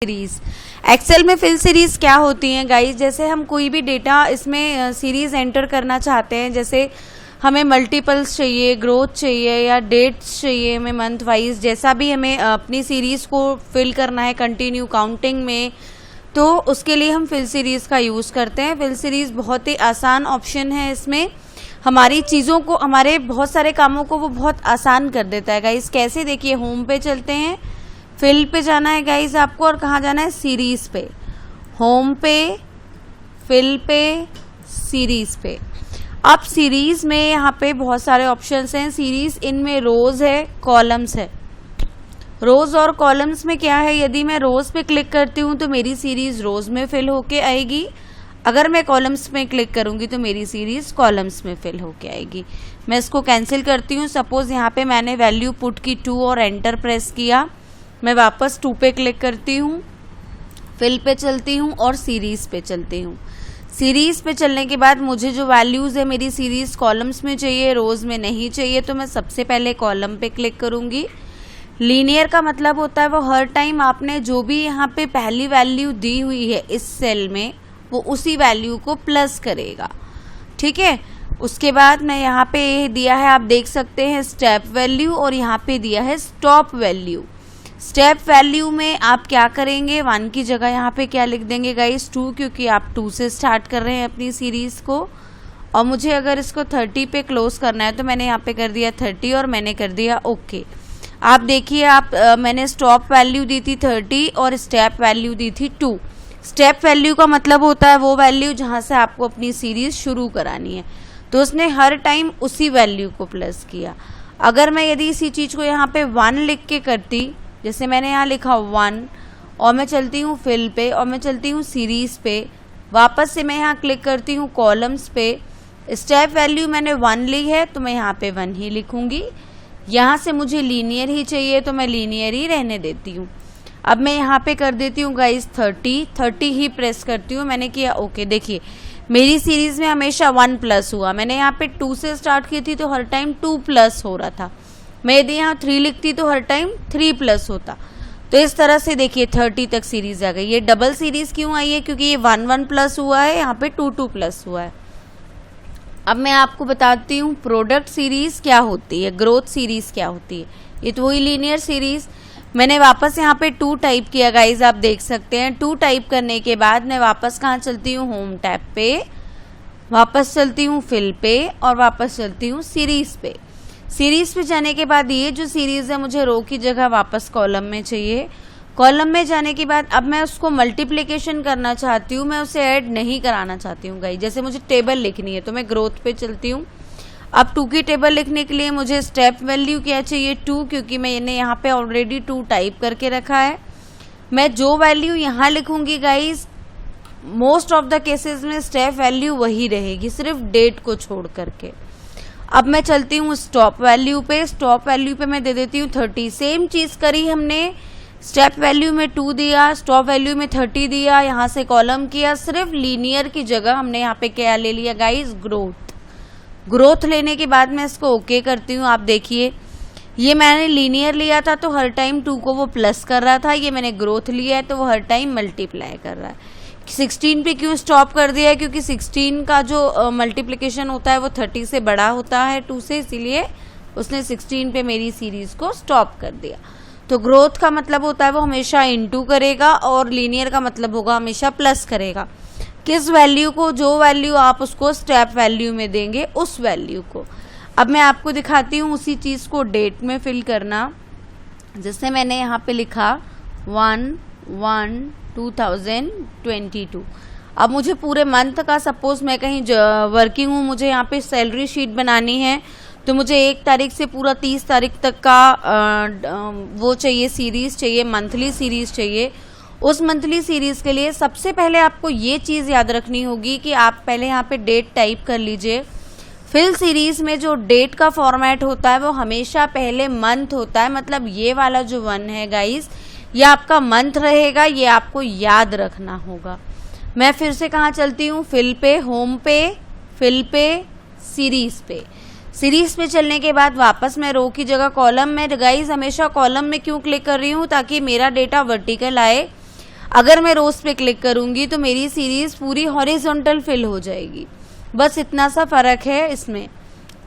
Series. Excel में fill series क्या होती हैं गाइस, जैसे हम कोई भी डेटा इसमें सीरीज एंटर करना चाहते हैं, जैसे हमें मल्टीपल्स चाहिए, ग्रोथ चाहिए या डेट्स चाहिए, हमें मंथ वाइज जैसा भी हमें अपनी सीरीज को फिल करना है कंटिन्यू काउंटिंग में, तो उसके लिए हम फिल सीरीज का यूज़ करते हैं। फिल सीरीज बहुत ही आसान ऑप्शन है, इसमें हमारी चीज़ों को, हमारे बहुत सारे कामों को वो बहुत आसान कर देता है गाइस। कैसे, देखिए होम पे चलते हैं, फिल पे जाना है गाइस आपको और कहाँ जाना है, सीरीज पे। होम पे, फिल पे, सीरीज पे। अब सीरीज में यहाँ पे बहुत सारे ऑप्शंस हैं। सीरीज इनमें रोज है, कॉलम्स है। रोज और कॉलम्स में क्या है, यदि मैं रोज पे क्लिक करती हूँ तो मेरी सीरीज रोज में फिल होके आएगी, अगर मैं कॉलम्स में क्लिक करूंगी तो मेरी सीरीज कॉलम्स में फिल होके आएगी। मैं इसको कैंसिल करती हूँ। सपोज यहाँ पे मैंने वैल्यू पुट की 2 और एंटर प्रेस किया, मैं वापस 2 पे क्लिक करती हूँ, फिल पे चलती हूँ और सीरीज पे चलती हूँ। सीरीज पे चलने के बाद मुझे जो वैल्यूज़ है मेरी सीरीज कॉलम्स में चाहिए, रोज में नहीं चाहिए, तो मैं सबसे पहले कॉलम पे क्लिक करूँगी। लीनियर का मतलब होता है वो हर टाइम आपने जो भी यहाँ पे पहली वैल्यू दी हुई है इस सेल में, वो उसी वैल्यू को प्लस करेगा, ठीक है। उसके बाद मैं यहाँ पे दिया है, आप देख सकते हैं स्टेप वैल्यू, और यहाँ पे दिया है स्टॉप वैल्यू। स्टेप वैल्यू में आप क्या करेंगे, 1 की जगह यहाँ पे क्या लिख देंगे गाइस, 2, क्योंकि आप 2 से स्टार्ट कर रहे हैं अपनी सीरीज को। और मुझे अगर इसको 30 पे क्लोज करना है तो मैंने यहाँ पे कर दिया 30 और मैंने कर दिया ओके। आप देखिए, मैंने स्टॉप वैल्यू दी थी 30 और स्टेप वैल्यू दी थी 2। स्टेप वैल्यू का मतलब होता है वो वैल्यू जहाँ से आपको अपनी सीरीज शुरू करानी है, तो उसने हर टाइम उसी वैल्यू को प्लस किया। अगर मैं यदि इसी चीज़ को यहाँ पे 1 लिख के करती, जैसे मैंने यहाँ लिखा 1 और मैं चलती हूँ फिल पे और मैं चलती हूँ सीरीज पे, वापस से मैं यहाँ क्लिक करती हूँ कॉलम्स पे, स्टेप वैल्यू मैंने 1 ली है तो मैं यहाँ पे 1 ही लिखूँगी। यहाँ से मुझे लीनियर ही चाहिए तो मैं लीनियर ही रहने देती हूँ। अब मैं यहाँ पे कर देती हूँ गाइस 30 ही प्रेस करती हूँ, मैंने किया ओके। देखिए मेरी सीरीज में हमेशा 1 प्लस हुआ, मैंने यहाँ पे 2 से स्टार्ट की थी तो हर टाइम 2 प्लस हो रहा था। मैं यदि यहाँ 3 लिखती तो हर टाइम 3 प्लस होता। तो इस तरह से देखिए 30 तक सीरीज आ गई। ये डबल सीरीज क्यों आई है, क्योंकि ये 1 प्लस हुआ है, यहाँ पे 2 प्लस हुआ है। अब मैं आपको बताती हूँ प्रोडक्ट सीरीज क्या होती है, ग्रोथ सीरीज क्या होती है। ये तो वही लीनियर सीरीज। मैंने वापस यहाँ पे 2 टाइप किया गाइज, आप देख सकते हैं। 2 टाइप करने के बाद मैं वापस कहाँ चलती हूँ, होम टैब पे, वापस चलती हूँ फिल पे और वापस चलती हूँ सीरीज पे। सीरीज पे जाने के बाद ये जो सीरीज है मुझे रो की जगह वापस कॉलम में चाहिए। कॉलम में जाने के बाद अब मैं उसको मल्टीप्लिकेशन करना चाहती हूँ, मैं उसे ऐड नहीं कराना चाहती हूँ गाइस। जैसे मुझे टेबल लिखनी है तो मैं ग्रोथ पे चलती हूँ। अब 2 की टेबल लिखने के लिए मुझे स्टेप वैल्यू क्या चाहिए, 2, क्योंकि मैंने यहाँ पे ऑलरेडी 2 टाइप करके रखा है। मैं जो वैल्यू यहाँ लिखूंगी guys, most of the cases में स्टेप वैल्यू वही रहेगी, सिर्फ डेट को छोड़ करके। अब मैं चलती हूँ स्टॉप वैल्यू पे। स्टॉप वैल्यू पे मैं दे देती हूँ 30। सेम चीज़ करी हमने, स्टेप वैल्यू में 2 दिया, स्टॉप वैल्यू में 30 दिया, यहाँ से कॉलम किया, सिर्फ लीनियर की जगह हमने यहाँ पे क्या ले लिया गाइस, ग्रोथ। ग्रोथ लेने के बाद मैं इसको ओके करती हूँ। आप देखिए ये मैंने लीनियर लिया था तो हर टाइम 2 को वो प्लस कर रहा था, ये मैंने ग्रोथ लिया है तो वो हर टाइम मल्टीप्लाई कर रहा है। 16 पे क्यों स्टॉप कर दिया है, क्योंकि 16 का जो मल्टीप्लिकेशन होता है वो 30 से बड़ा होता है 2 से, इसीलिए उसने 16 पे मेरी सीरीज को स्टॉप कर दिया। तो ग्रोथ का मतलब होता है वो हमेशा इनटू करेगा और लीनियर का मतलब होगा हमेशा प्लस करेगा। किस वैल्यू को, जो वैल्यू आप उसको स्टेप वैल्यू में देंगे उस वैल्यू को। अब मैं आपको दिखाती हूँ उसी चीज़ को डेट में फिल करना। जैसे मैंने यहाँ पे लिखा 1/1/2022। अब मुझे पूरे मंथ का, सपोज मैं कहीं वर्किंग हूँ, मुझे यहाँ पे सैलरी शीट बनानी है, तो मुझे 1 तारीख से पूरा 30 तारीख तक का वो चाहिए, सीरीज चाहिए, मंथली सीरीज चाहिए। उस मंथली सीरीज के लिए सबसे पहले आपको ये चीज़ याद रखनी होगी कि आप पहले यहाँ पे डेट टाइप कर लीजिए। फिल सीरीज में जो डेट का फॉर्मेट होता है वो हमेशा पहले मंथ होता है, मतलब ये वाला जो 1 है गाइस, ये आपका मंथ रहेगा, ये आपको याद रखना होगा। मैं फिर से कहाँ चलती हूँ, फिल पे, होम पे, फिल पे, सीरीज पे। सीरीज पे चलने के बाद वापस मैं रो की जगह कॉलम में, गाइस हमेशा कॉलम में क्यों क्लिक कर रही हूँ, ताकि मेरा डेटा वर्टिकल आए। अगर मैं रोज पे क्लिक करूंगी तो मेरी सीरीज पूरी हॉरिजॉन्टल फिल हो जाएगी। बस इतना सा फर्क है इसमें।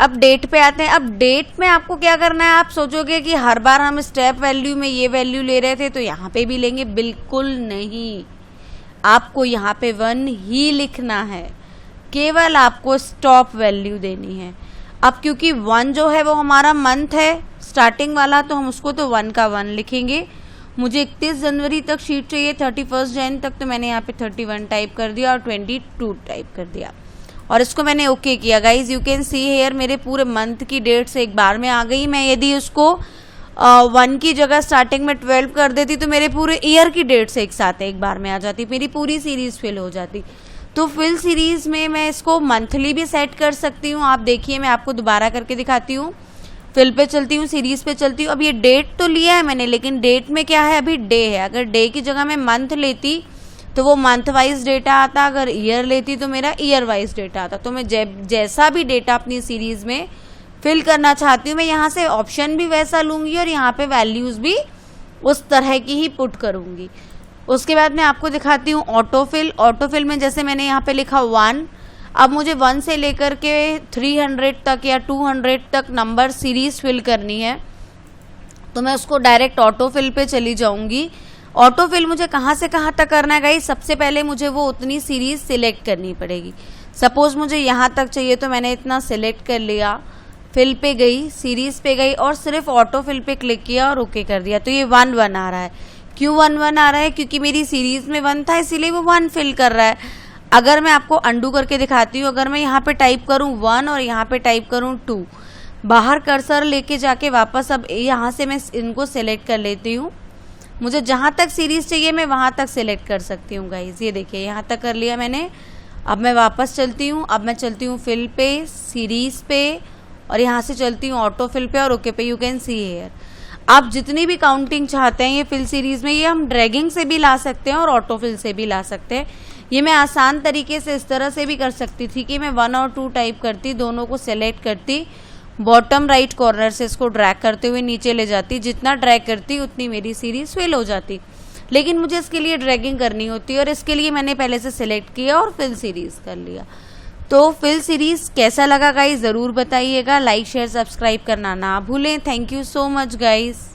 अब डेट पे आते हैं। अब डेट में आपको क्या करना है, आप सोचोगे कि हर बार हम स्टेप वैल्यू में ये वैल्यू ले रहे थे तो यहाँ पे भी लेंगे, बिल्कुल नहीं। आपको यहाँ पे 1 ही लिखना है, केवल आपको स्टॉप वैल्यू देनी है। अब क्योंकि 1 जो है वो हमारा मंथ है स्टार्टिंग वाला, तो हम उसको तो 1 का 1 लिखेंगे। मुझे 31 जनवरी तक शीट चाहिए, 31 जैन तक, तो मैंने यहाँ पे 31 टाइप कर दिया और 22 टाइप कर दिया और इसको मैंने ओके किया। Guys you can see here मेरे पूरे मंथ की डेट्स एक बार में आ गई। मैं यदि उसको 1 की जगह स्टार्टिंग में 12 कर देती तो मेरे पूरे ईयर की डेट्स एक साथ एक बार में आ जाती, मेरी पूरी सीरीज फिल हो जाती। तो फिल सीरीज में मैं इसको मंथली भी सेट कर सकती हूँ। आप देखिए मैं आपको दोबारा करके दिखाती हूँ। फिल पे चलती हूँ, सीरीज पे चलती हूँ। अब ये डेट तो लिया है मैंने, लेकिन डेट में क्या है, अभी डे है। अगर डे की जगह मैं मंथ लेती तो वो मंथ वाइज डेटा आता, अगर ईयर लेती तो मेरा ईयर वाइज डेटा आता। तो मैं जैसा भी डेटा अपनी सीरीज में फिल करना चाहती हूँ मैं यहाँ से ऑप्शन भी वैसा लूँगी और यहाँ पे वैल्यूज़ भी उस तरह की ही पुट करूँगी। उसके बाद मैं आपको दिखाती हूँ ऑटोफिल। ऑटोफिल में जैसे मैंने यहाँ पे लिखा 1, अब मुझे 1 से लेकर के 300 तक या 200 तक नंबर सीरीज फिल करनी है, तो मैं उसको डायरेक्ट ऑटोफिल पे चली जाऊँगी। ऑटोफिल मुझे कहाँ से कहाँ तक करना है गाइस, सबसे पहले मुझे वो उतनी सीरीज सिलेक्ट करनी पड़ेगी। सपोज मुझे यहाँ तक चाहिए तो मैंने इतना सिलेक्ट कर लिया, फिल पे गई, सीरीज पे गई और सिर्फ ऑटोफिल पे क्लिक किया और ओके कर दिया। तो ये 1 1 आ रहा है। क्यों 1 1 आ रहा है, क्योंकि मेरी सीरीज में 1 था इसीलिए वो 1 फिल कर रहा है। अगर मैं आपको अंडू करके दिखाती हूँ, अगर मैं यहाँ पे टाइप करूँ 1 और यहाँ पे टाइप करूँ 2, बाहर कर्सर लेके जाके वापस अब यहाँ से मैं इनको सिलेक्ट कर लेती हूँ। मुझे जहाँ तक सीरीज चाहिए मैं वहाँ तक सिलेक्ट कर सकती हूँ गाइज। ये देखिए यहाँ तक कर लिया मैंने। अब मैं वापस चलती हूँ, अब मैं चलती हूँ फिल पे, सीरीज पे और यहाँ से चलती हूँ ऑटो फिल पे और ओके पे। यू कैन सी हेयर आप जितनी भी काउंटिंग चाहते हैं ये फिल सीरीज में, ये हम ड्रैगिंग से भी ला सकते हैं और ऑटो फिल से भी ला सकते हैं। ये मैं आसान तरीके से इस तरह से भी कर सकती थी कि मैं 1 और 2 टाइप करती, दोनों को सेलेक्ट करती, बॉटम राइट कॉर्नर से इसको ड्रैग करते हुए नीचे ले जाती, जितना ड्रैग करती उतनी मेरी सीरीज फिल हो जाती। लेकिन मुझे इसके लिए ड्रैगिंग करनी होती है और इसके लिए मैंने पहले से सिलेक्ट किया और फिल सीरीज कर लिया। तो फिल सीरीज कैसा लगा गाइस ज़रूर बताइएगा। लाइक शेयर सब्सक्राइब करना ना भूलें। Thank you so much guys.